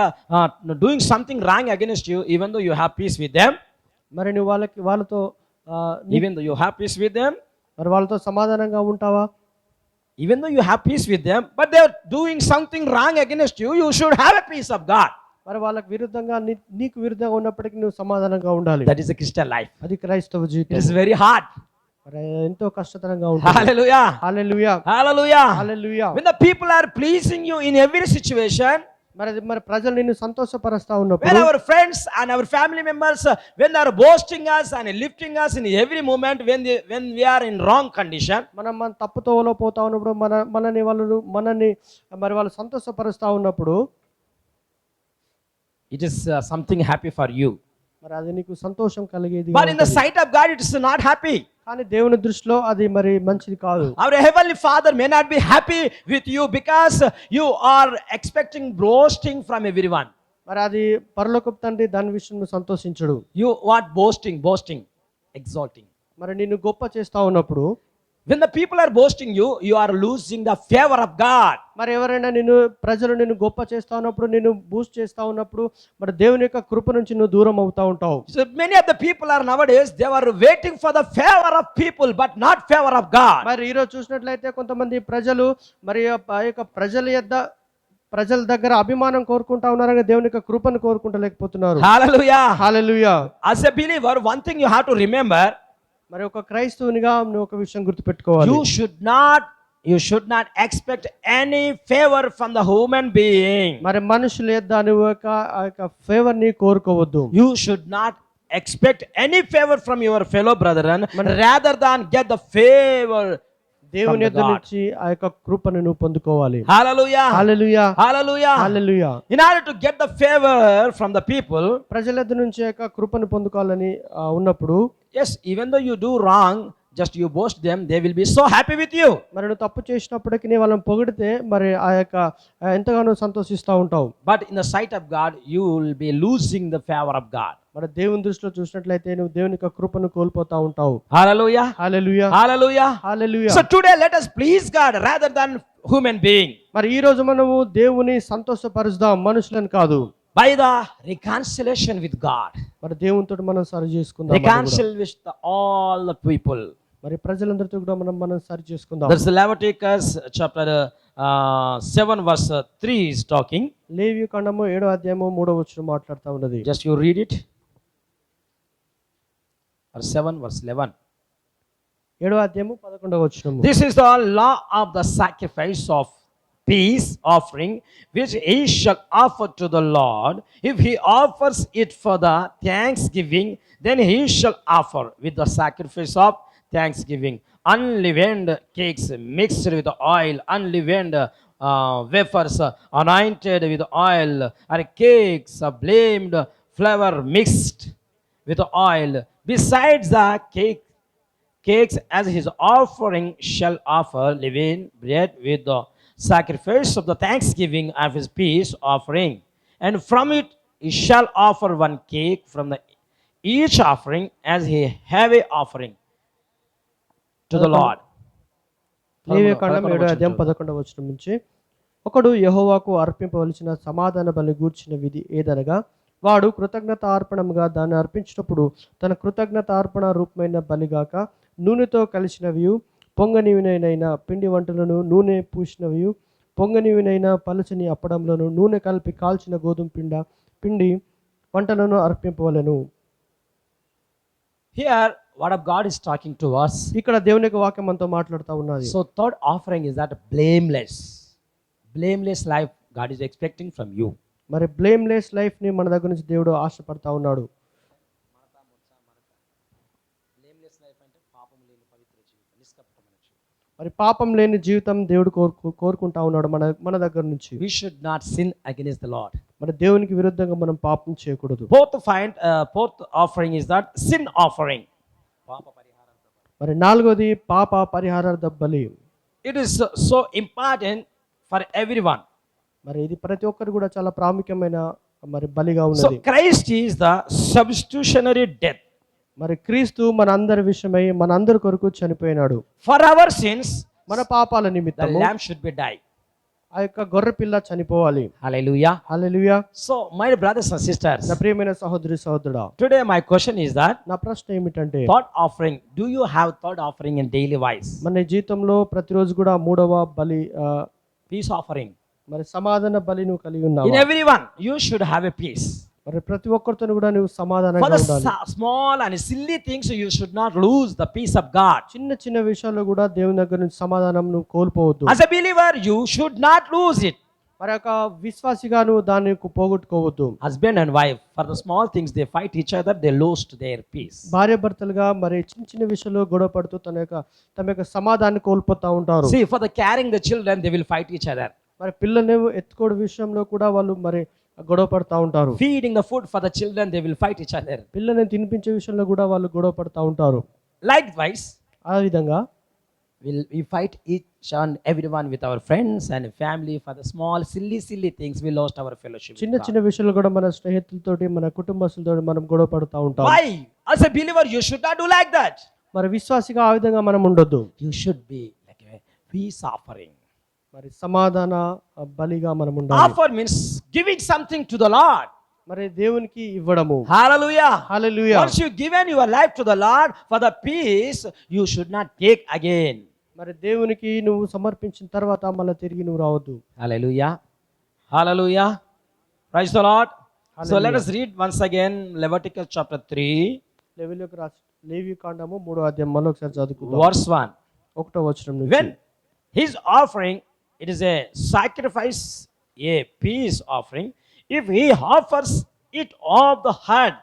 doing something wrong against you, even though you have peace with them. మరి నువ్వు వాళ్ళతో Even though you have peace with them, మరి వాళ్ళతో సమాధానంగా ఉంటావా? even though you have peace with them, but they are doing something wrong against you, you should have a peace of God. మరి వాళ్ళకి విరుద్ధంగా నీకు విరుద్ధంగా ఉన్నప్పటికీ నువ్వు సమాధానంగా ఉండాలి. That is a Christian life. అది క్రైస్తవ జీవితం. It is very hard. మరి ఎంతో కష్టతరంగా ఉంటుంది. Hallelujah. Hallelujah. Hallelujah. Hallelujah. When the people are pleasing you in every situation, మరి ప్రజలు నిన్ను సంతోషపరుస్తా when ఉన్నప్పుడు, our friends and our family members, when they are boasting us and lifting us in every moment, when we are in wrong condition, మన తప్పుతోవలో పోతా ఉన్నప్పుడు, మనని మరి వాళ్ళు సంతోషపరుస్తా ఉన్నప్పుడు, it is something happy for you. మరి అది నీకు సంతోషం కలిగేది. But in the sight of God, it is not happy. కానీ దేవుని దృష్టిలో అది మరి మంచిది కాదు. Our heavenly Father may not be happy with you because you are expecting boasting from everyone. మరి అది పరలోకపు తండ్రి దాని విషయంలో సంతోషించడు. You want boasting, exalting. మరి నిన్ను గొప్ప చేస్తా ఉన్నప్పుడు, When the people are boasting you, you are losing the favor of God. మరి ఎవరైనా ప్రజలు నిన్ను గొప్ప చేస్తా ఉన్నప్పుడు, నిన్ను బూస్ట్ చేస్తా ఉన్నప్పుడు, మరి దేవుని యొక్క కృప నుంచి నువ్వు దూరం అవుతా ఉంటావు. So many of the people are nowadays, they are waiting for the favor of people but not favor of God. మరి ఈరోజు చూసినట్లయితే కొంతమంది ప్రజలు మరి ఆ యొక్క ప్రజల దగ్గర అభిమానం కోరుకుంటా ఉన్నారని దేవుని యొక్క కృపను కోరుకుంటలేకపోతున్నారు. Hallelujah. Hallelujah. As a believer, one thing you have to remember, మరి ఒక క్రైస్తవునిగా నువ్వు ఒక విషయం గుర్తుపెట్టుకోవాలి. you should not expect any favor from the human being. మరి మనుషుల యొద్ద నువ్వు ఆ యొక్క ఫేవర్ ని కోరుకోవద్దు. You should not expect any favor from your fellow brethren, rather than get the favor దేవుని యొద్ద నుంచి ఆ యొక్క కృపను నువ్వు పొందుకోవాలి. Hallelujah. Hallelujah. Hallelujah. Hallelujah. In order to get the favor from the people, ప్రజల యొద్ద నుంచి ఆ యొక్క కృపను పొందుకోవాలని ఉన్నప్పుడు, yes, even though you do wrong, just you boast them, they will be so happy with you. మరి నువ్వు తప్పు చేసినప్పటికీ నీ వాళ్ళని పొగిడితే మరి ఆ యొక్క ఎంతగానో సంతోషిస్తూ ఉంటావు. But in the sight of God, you will be losing the favor of God. మరి దేవుని దృష్టిలో చూసినట్లయితే నువ్వు దేవుని యొక్క కృపను కోల్పోతా ఉంటావు. Hallelujah. Hallelujah. Hallelujah. Hallelujah. So today let us please God rather than human being. మరి ఈ రోజు మనము దేవుని సంతోషపరుద్దాం, మనుషులను కాదు. By the reconciliation with God. మరి దేవునితో మనం సరి చేసుకుందాం. Reconcile with all the people. మరి ప్రజలందరితో కూడా మనం సరి చేసుకుందాం. There's Leviticus chapter 7 verse 3 is talking. లేవి కాండము 7వ అధ్యాయము 3వ వచనం మాట్లాడుతా ఉన్నది. Just you read it. Verse 7 verse 11. 7వ అధ్యాయము 11వ వచనము. This is the law of the sacrifice of peace offering which he shall offer to the Lord. If he offers it for the thanksgiving, then he shall offer with the sacrifice of thanksgiving unleavened cakes mixed with oil, unleavened wafers anointed with oil, and cakes of blamed flour mixed with oil. Besides the cakes as his offering shall offer leavened bread with the sacrifice of the thanksgiving of his peace offering. And from it he shall offer one cake from the each offering as a heavy offering to the Lord. లేవియకాండం 7వ అధ్యాయం 11వ వచనం నుంచి, ఒకడు యెహోవాకు అర్పింపవలసిన సమాధాన బలి గూర్చిన విధి ఏదనగా, వాడు కృతజ్ఞతార్పణముగా దాన్ని అర్పించినప్పుడు తన కృతజ్ఞతార్పణ రూపమైన బలిగాక నూనెతో కలిసినవియు పొంగనివినైన పిండి వంటలను నూనె పూసినవియు పొంగనివినైన పలుచని అప్పడంలోను నూనె కలిపి కాల్చిన గోధుమ పిండి వంటలను అర్పింపవలెను. Here what of God is talking to us. ఇక్కడ దేవుని యొక్క వాక్యం మనతో మాట్లాడుతూ ఉన్నది. So third offering is that blameless life God is expecting from you. మరి బ్లేమ్లెస్ లైఫ్ ని మన దగ్గర నుంచి దేవుడు ఆశపడతా ఉన్నాడు. మరి పాపం లేని జీవితం దేవుడు కోరుకుంటా ఉన్నాడు మన దగ్గర నుంచి. We should not sin against the Lord. మరి దేవునికి విరుద్ధంగా మనం పాపం చేయకూడదు. Fourth offering is that sin offering. మరి నాలుగోది పాప పరిహారార్థ బలి. It is so important for everyone. మరి ఇది ప్రతి ఒక్కరు కూడా చాలా ప్రాముఖ్యమైన మరి బలిగా So ఉన్నది. Christ is the substitutionary death. మరి క్రీస్తు మన అందరి విషయమై మన అందరి కొరకు చనిపోయినాడు. For our sins, మన పాపాల the నిమిత్తము lamb should be died. ఆ యొక్క గొర్రె పిల్ల చనిపోవాలి. Hallelujah. Hallelujah. So my brothers and sisters, నా ప్రియమైన సహోదరి సహోదరుడా, today my question is that నా ప్రశ్న ఏమిటంటే, third offering, do you have third offering in daily wise? మన జీవితంలో ప్రతిరోజు కూడా మూడవ బలి Peace offering. మరి సమాధాన బలి నువ్వు కలిగి In ఉన్నావా? everyone, you should have a peace. మరి ప్రతి ఒక్కరితో కూడా నువ్వు For సమాధానంగా the ఉండాలి. small and silly things, you should not lose the peace of God. చిన్న చిన్న విషయాల్లో కూడా దేవుని దగ్గర నుంచి సమాధానం నువ్వు కోల్పోవద్దు. As a believer, you should not lose it. మరి ఒక విశ్వాసిగా నువ్వు దాన్ని పోగొట్టుకోవద్దు. Husband and wife, for the small things, they fight each other, they lost their peace. భార్య భర్తలుగా మరి చిన్న చిన్న విషయాల్లో గొడవ పడుతూ తమ యొక్క సమాధానాన్ని కోల్పోతా ఉంటారు. See, for the carrying the children, they will fight each other. మరి పిల్లల్ని ఎత్తుకోవడం విషయంలో కూడా వాళ్ళు మరి గొడవ పడతా ఉంటారు. Feeding the food for the children, they will fight each other. పిల్లల్ని తినిపించే విషయంలో కూడా వాళ్ళు గొడవ పడతా ఉంటారు. Likewise, ఆ విధంగా we fight each and everyone with our friends and family for the small silly things. We lost our fellowship with చిన్న God. చిన్న విషయాలు కూడా మన స్నేహితులతోటి మన కుటుంబస్తులతో మనం గొడవ పడతా ఉంటాం. Why? As a believer, you should not do like that. మరి విశ్వాసిగా ఆ విధంగా మనం ఉండొద్దు. You should be like a peace offering. మరి సమాధాన బలిగా మనం ఉండాలి. Offer means giving something to the Lord. మరి దేవునికి ఇవ్వడము. Hallelujah. Hallelujah. Once you given your life to the Lord for the peace, you should not take again. మరి దేవునికి నువ్వు సమర్పించిన తర్వాత మళ్ళీ తిరిగి నువ్వు రావద్దు. Hallelujah. Hallelujah. Praise the Lord. So Hallelujah. let us read once again Leviticus chapter 3, లేవి కాండము 3వ అధ్యాయం మళ్ళీ ఒకసారి చదువుకుందాం. verse 1. 1వ వచనం నుంచి. When his offering, it is a sacrifice, a peace offering. If he offers it of the herd,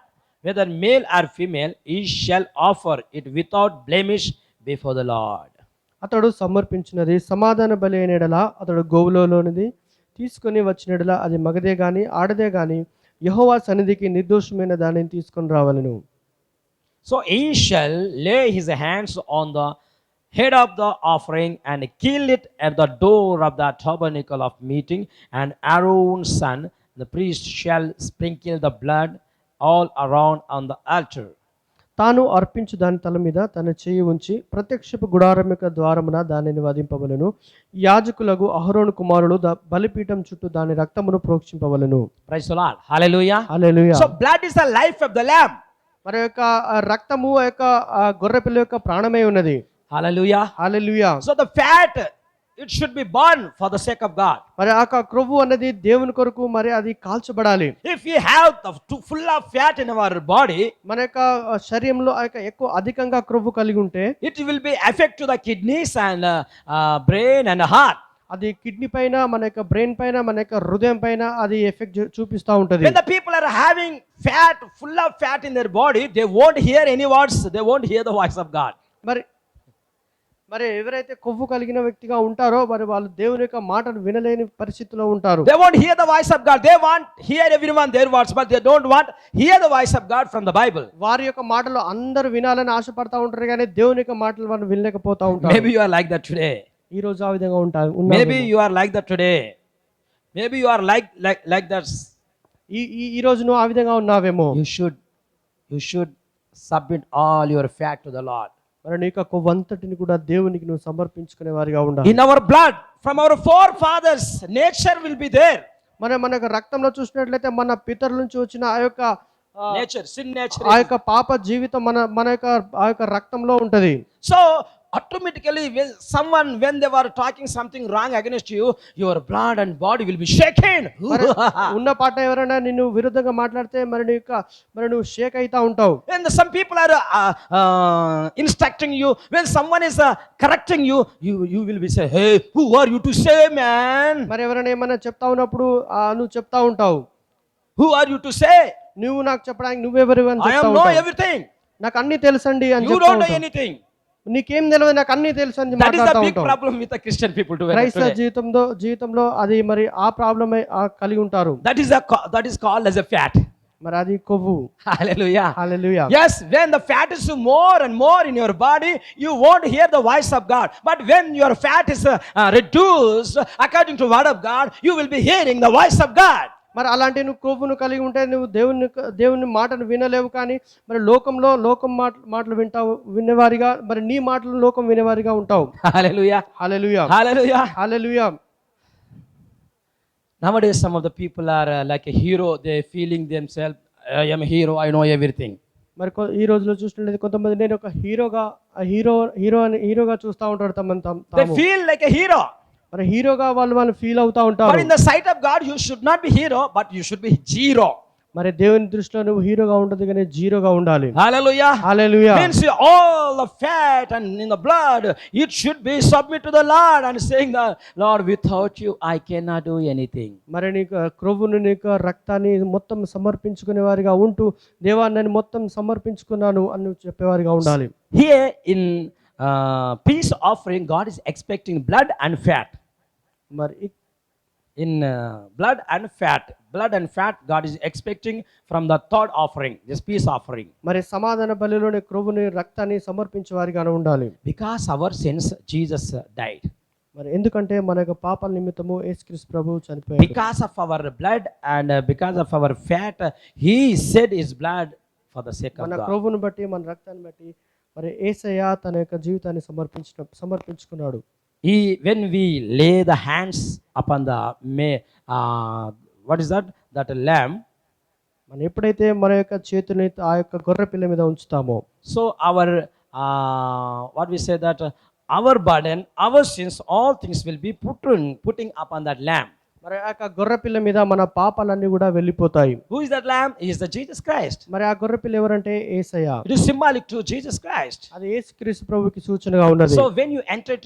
whether male or female, he shall offer it without blemish before the Lord. అతడు సమర్పించినది సమాధాన బలి అయిన యెడల అతడు గోవులోనిది తీసుకొని వచ్చిన యెడల అది మగదే గాని ఆడదే గాని యెహోవా సన్నిధికి నిర్దోషమైన దానిని తీసుకొని రావలెను. So he shall lay his hands on the head of the offering and kill it at the door of the tabernacle of meeting, and Aaron's son, the priest, shall sprinkle the blood all around on the altar. తాను అర్పించు దాని తల మీద తన చేయి ఉంచి ప్రత్యక్షపు గుడారం యొక్క ద్వారమున దానిని వధింపవలెను. యాజకులకు అహరోను కుమారులు బలిపీఠం చుట్టూ దాని రక్తమును ప్రోక్షింపవలెను. Praise the Lord. Hallelujah. Hallelujah. So blood is the life of the lamb. మరి యొక్క రక్తము ఆ యొక్క గొర్రె పిల్ల యొక్క ప్రాణమై ఉన్నది. Hallelujah. Hallelujah. So the fat, it should be burned for the sake of God. మరి ఆ క్రొవ్వు అన్నది దేవుని కొరకు మరి అది కాల్చబడాలి. If we have full of fat in our body, మన యొక్క శరీరంలో ఆ యొక్క ఎక్కువ అధికంగా క్రొవ్వు కలిగి ఉంటే it will be affect to the kidneys and brain and heart. అది కిడ్నీ పైన మన యొక్క బ్రెయిన్ పైన మన యొక్క హృదయం పైన అది ఎఫెక్ట్ చూపిస్తూ ఉంటది. When the people are having fat, full of fat in their body, they won't hear any words, they won't hear the voice of God. మరి ఎవరైతే కొవ్వు కలిగిన వ్యక్తిగా ఉంటారో మరి వాళ్ళు దేవుని యొక్క మాటను వినలేని పరిస్థితిలో ఉంటారు. They won't hear the voice of God. They want hear everyone their words, but they don't want hear the voice of God from the Bible. వారి యొక్క మాటలు అందరూ వినాలని ఆశపడతా ఉంటారు కానీ దేవుని యొక్క మాటలు వాళ్ళు వినలేకపోతా ఉంటారు. Maybe you are like that today. ఈ రోజు ఆ విధంగా ఉంటారు. Maybe you are like that today. Maybe you are like that. ఈ రోజు నువ్వు ఆ విధంగా ఉన్నావేమో. You should submit all your fat to the Lord. మరి నీ యొక్క కొవ్వంతటిని కూడా దేవునికి నువ్వు సమర్పించుకునే వారిగా ఉండాలి. In our blood, from our forefathers, nature will be there. మన యొక్క రక్తంలో చూసినట్లయితే మన పితరుల నుంచి వచ్చిన ఆ యొక్క Nature, sin nature. ఆ యొక్క పాప జీవితం మన యొక్క ఆ యొక్క రక్తంలో ఉంటది. So automatically when they were talking something wrong against you, your blood and body will be shaken. ఉన్న పాట ఎవరైనా నిన్ను విరుద్ధంగా మాట్లాడితే మరి నువ్వు షేక్ అయితా ఉంటావు. When some people are instructing you, when someone is correcting you, you will be say, hey, who are you to say, man? మరి ఎవరైనా ఏమైనా చెప్తా ఉన్నప్పుడు నువ్వు చెప్తా ఉంటావు. Who are you to say? నువ్వు నాకు చెప్పడానికి నువ్వెవరు అని I చెప్తా am know ఉంటావు. everything. నాకు అన్ని తెలుసండి అని You చెప్తా don't know ఉంటావు. anything. నీకేం తెలియదు నాకు అన్ని తెలుసు అని That is the మాట్లాడుతూ big ఉంటావు. problem with the Christian people క్రైస్తవ today. జీవితంలో అది మరి ఆ ప్రాబ్లమే కలిగి ఉంటారు. That is called as a fat. మరి అది కొవ్వు. Hallelujah. Hallelujah. Yes, when the fat is more and more in your body, you won't hear the voice of God. But when your fat is reduced according to word of God, you will be hearing the voice of God. మరి అలాంటి నువ్వు కొవ్వును కలిగి ఉంటే నువ్వు దేవుని మాటను వినలేవు కానీ మరి లోకం మాటలు వినేవారిగా మరి నీ మాటలు లోకం వినేవారిగా ఉంటావు. Hallelujah. Hallelujah. Hallelujah. Hallelujah. Nowadays some of the people are like a hero. They feeling themselves, I am a hero, I know everything. మరి ఈ రోజులో చూసినట్లయితే కొంతమంది నేను ఒక హీరోగా చూస్తూ ఉంటారు They feel like a hero. మరి హీరోగా వాళ్ళు ఫీల్ అవుతా ఉంటారు. But in the sight of God, you should not be hero, but you should be zero. మరి దేవుని దృష్టిలో నువ్వు హీరోగా ఉండదు కానీ జీరోగా ఉండాలి. Hallelujah. Hallelujah. Means all the fat and in the blood, it should be submit to the Lord and saying that, Lord, without you, I cannot do anything. మరి నీకు క్రొవ్వును నీకు రక్తాన్ని మొత్తం సమర్పించుకునే వారిగా ఉంటూ దేవా నేను మొత్తం సమర్పించుకున్నాను అని చెప్పేవారిగా ఉండాలి. Here in peace offering, God is expecting blood and fat. మరి In blood and fat, God is expecting from the third offering, this peace offering. మరి సమాధాన బలిలోని క్రొవ్వుని రక్తాన్ని సమర్పించే వారిగానే ఉండాలి. Because our sins, Jesus died. మరి ఎందుకంటే మన యొక్క పాపాల నిమిత్తము యేసుక్రీస్తు ప్రభువు చనిపోయాడు. Because of our blood and because of our fat, he shed his blood for the sake of మన God. క్రొవ్వును బట్టి మన రక్తాన్ని బట్టి మరి యేసయ్య తన యొక్క జీవితాన్ని సమర్పించుకున్నాడు. When we lay the hands upon the what is that lamb, మనం ఎప్పుడైతే మన యొక్క చేతుల్ని ఆ యొక్క గొర్రె పిల్ల మీద ఉంచుతామో so our what we say that our burden, our sins, all things will be putting upon that lamb. మరి ఆ యొక్క గొర్రె పిల్ల మీద మన పాపాలన్నీ కూడా వెళ్ళిపోతాయి. Who is that lamb? He is the Jesus Christ. మరి ఆ గొర్రె పిల్ల ఎవరంటే యేసయ్య. It is symbolic to Jesus Christ. అది యేసుక్రీస్తు ప్రభువుకి సూచనగా ఉన్నది. So when you enter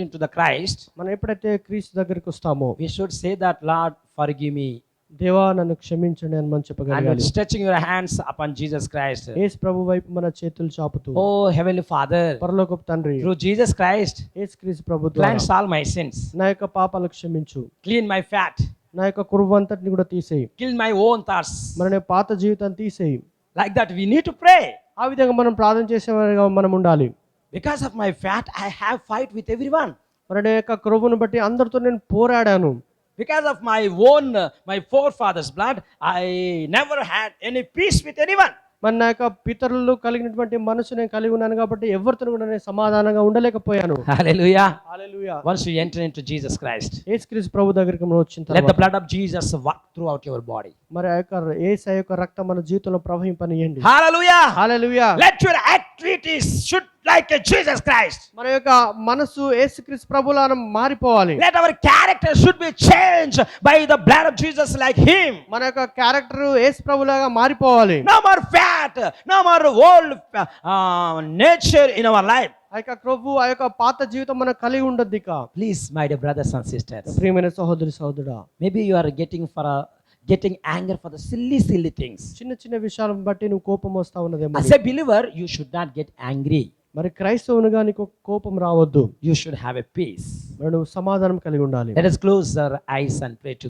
into the Christ, మనం ఎప్పుడైతే క్రీస్తు దగ్గరికి వస్తామో we should say that, Lord, forgive me. దేవా నన్ను క్షమించండి అని మనం చెప్పగలగాలి. And stretching your hands upon Jesus Christ. యేసు ప్రభు వైపు మన చేతులు చాపుతూ, Oh heavenly Father, పరలోకపు తండ్రి, through Jesus Christ, యేసుక్రీస్తు ప్రభు ద్వారా cleanse all my sins. నా యొక్క పాపాలను క్షమించు. Clean my fat. నా యొక్క కురువంతటిని కూడా తీసేయి. Kill my own thoughts. మన పాత జీవితాన్ని తీసేయి. Like that we need to pray. ఆ విధంగా మనం ప్రార్థన చేసేవారిగా మనం ఉండాలి. Because of my fat, I have fight with everyone. మన యొక్క క్రొవ్వును బట్టి అందరితో నేను పోరాడాను. Because of my forefathers' blood, I never had any peace with anyone. మన నా యొక్క పితరులు కలిగినటువంటి మనసు నేను కలిగి ఉన్నాను కాబట్టి ఎవరితో కూడా నేను సమాధానంగా ఉండలేకపోయాను. Hallelujah. Hallelujah. Once you enter into Jesus Christ, యేసుక్రీస్తు ప్రభు దగ్గరికి మనం వచ్చిన let the తర్వాత blood of Jesus work throughout your body. మరి ఆ యొక్క యేసయ్య యొక్క రక్తం మన జీవితంలో ప్రవహింపనియండి. Hallelujah. Hallelujah. Let your activities should like a Jesus Christ. మన యొక్క మనసు యేసుక్రీస్తు ప్రభువులాగా మారిపోవాలి. Let our character should be changed by the blood of Jesus like him. మన యొక్క క్యారెక్టర్ యేసు ప్రభువులాగా మారిపోవాలి. No more fat, no more old nature in our life. ఆ యొక్క క్రొవ్వు ఆ యొక్క పాత జీవితం మనకు కలిగి ఉండొద్దు ఇక. Please, my dear brothers and sisters, ప్రియమైన సహోదరుడా, maybe you are getting anger for the silly things. చిన్న విషయాలను బట్టి నువ్వు కోపం వస్తా ఉన్నదేమో. As a believer, you should not get angry. మరి క్రైస్తవునిగా నీకు కోపం రావద్దు, You should have a peace. మరి నువ్వు సమాధానం కలిగి ఉండాలి. Let us close our eyes and pray to